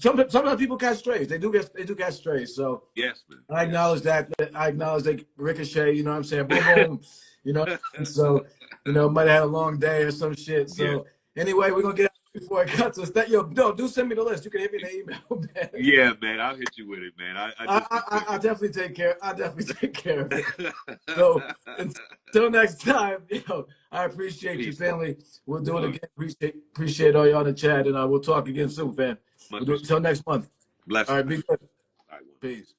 people catch strays. They do catch strays. So yes, man. I Yes. acknowledge that. I acknowledge they ricochet. You know what I'm saying? Boom, boom. You know. And so, you know, might have had a long day or some shit. Yeah. So anyway, we're gonna get out before it cuts us. Yo, no, do send me the list. You can hit me in the email, man. Yeah, man. I'll hit you with it, man. I just be I cooking. definitely take care. I definitely take care of it. So until next time, you know, I appreciate you, Peace, bro. family. We'll do it Love you. again. Appreciate all y'all in the chat, and we'll talk again soon, fam. We'll Much do it until respect. next month. All Blessings, right, man. be good. All right, one. Peace.